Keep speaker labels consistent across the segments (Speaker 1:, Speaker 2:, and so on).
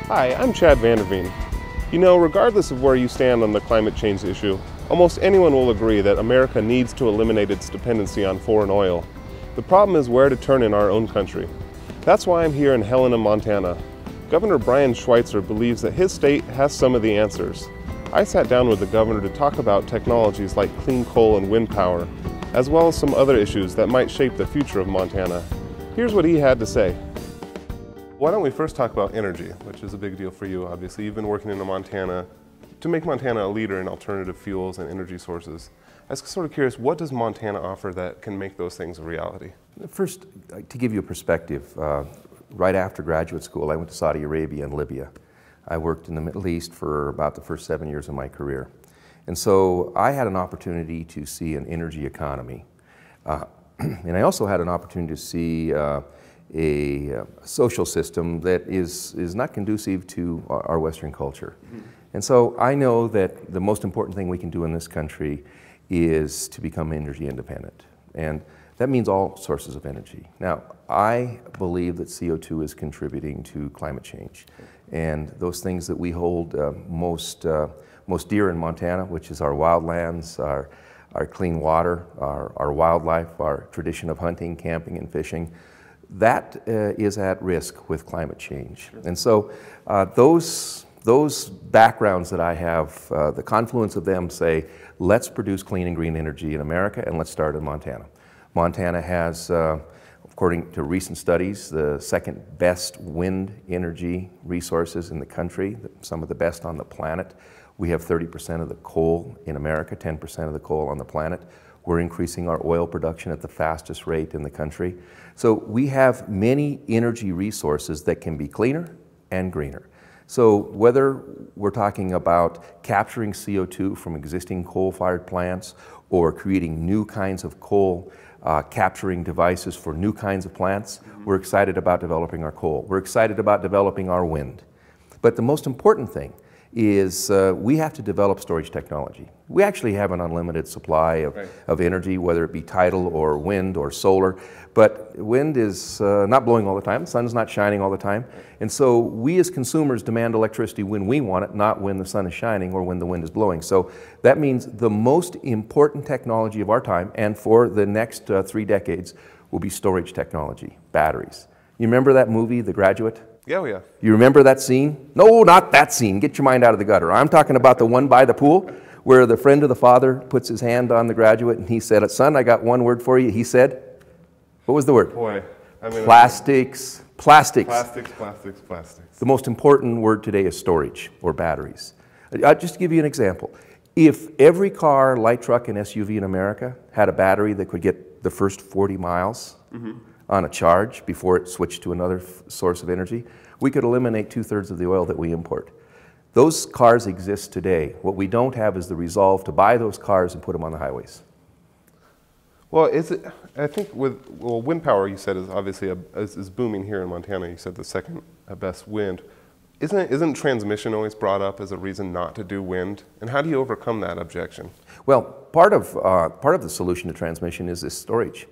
Speaker 1: Hi, I'm Chad Vanderveen. You know, regardless of where you stand on the climate change issue, almost anyone will agree that America needs to eliminate its dependency on foreign oil. The problem is where to turn in our own country. That's why I'm here in Helena, Montana. Governor Brian Schweitzer believes that his state has some of the answers. I sat down with the governor to talk about technologies like clean coal and wind power, as well as some other issues that might shape the future of Montana. Here's what he had to say. Why don't we first talk about energy, which is a big deal for you, obviously. You've been working in Montana to make Montana a leader in alternative fuels and energy sources. I was sort of curious, what does Montana offer that can make those things a reality?
Speaker 2: First, to give you a perspective, right after graduate school, I went to Saudi Arabia and Libya. I worked in the Middle East for about the first 7 years of my career. And so I had an opportunity to see an energy economy. And I also had an opportunity to see a social system that is not conducive to our Western culture. And so I know that the most important thing we can do in this country is to become energy independent. And that means all sources of energy. Now, I believe that CO2 is contributing to climate change. And those things that we hold most dear in Montana, which is our wildlands, our clean water, our wildlife, our tradition of hunting, camping, and fishing, that is at risk with climate change. And so those backgrounds that I have, the confluence of them say, let's produce clean and green energy in America, and let's start in Montana. Montana has, according to recent studies, the second best wind energy resources in the country, some of the best on the planet. We have 30% of the coal in America, 10% of the coal on the planet. We're increasing our oil production at the fastest rate in the country. So we have many energy resources that can be cleaner and greener. So whether we're talking about capturing CO2 from existing coal-fired plants or creating new kinds of coal capturing devices for new kinds of plants, we're excited about developing our coal. We're excited about developing our wind. But the most important thing is we have to develop storage technology. We actually have an unlimited supply of energy, whether it be tidal or wind or solar, but wind is not blowing all the time, the sun's not shining all the time, and so we as consumers demand electricity when we want it, not when the sun is shining or when the wind is blowing. So that means the most important technology of our time, and for the next 3 decades, will be storage technology, batteries. You remember that movie, The Graduate?
Speaker 1: Yeah, yeah.
Speaker 2: You remember that scene? No, not that scene. Get your mind out of the gutter. I'm talking about the one by the pool where the friend of the father puts his hand on the graduate and he said, son, I got one word for you. He said, what was the word?
Speaker 1: Boy, I mean,
Speaker 2: plastics.
Speaker 1: Plastics.
Speaker 2: The most important word today is storage or batteries. Just to give you an example. If every car, light truck, and SUV in America had a battery that could get the first 40 miles on a charge before it switched to another source of energy, we could eliminate 2/3 of the oil that we import. Those cars exist today. What we don't have is the resolve to buy those cars and put them on the highways.
Speaker 1: Well, I think wind power, you said, is obviously is booming here in Montana. You said the second best wind. Isn't transmission always brought up as a reason not to do wind? And how do you overcome that objection?
Speaker 2: Well, part of the solution to transmission is this storage.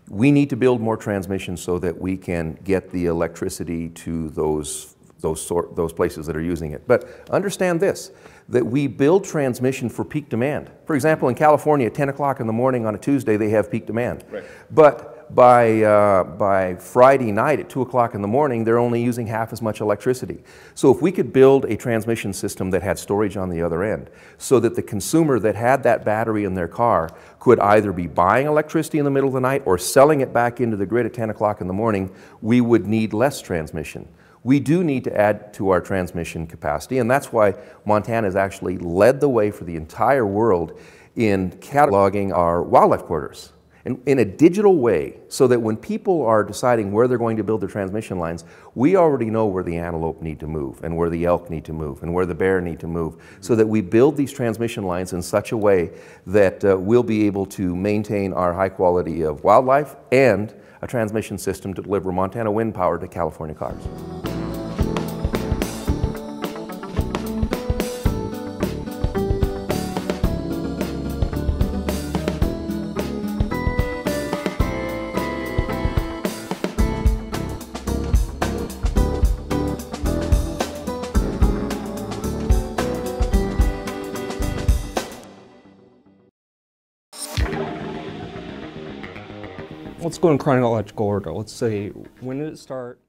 Speaker 2: We need to build more transmission so that we can get the electricity to those places that are using it. But understand this, that we build transmission for peak demand. For example, in California, at 10 o'clock in the morning on a Tuesday, they have peak demand.
Speaker 1: Right.
Speaker 2: But by Friday night at 2 o'clock in the morning, they're only using half as much electricity. So if we could build a transmission system that had storage on the other end, so that the consumer that had that battery in their car could either be buying electricity in the middle of the night or selling it back into the grid at 10 o'clock in the morning, we would need less transmission. We do need to add to our transmission capacity, and that's why Montana has actually led the way for the entire world in cataloging our wildlife corridors in a digital way, so that when people are deciding where they're going to build their transmission lines, we already know where the antelope need to move, and where the elk need to move, and where the bear need to move, so that we build these transmission lines in such a way that we'll be able to maintain our high quality of wildlife and a transmission system to deliver Montana wind power to California cars.
Speaker 3: Let's go in chronological order. Let's say, when did it start?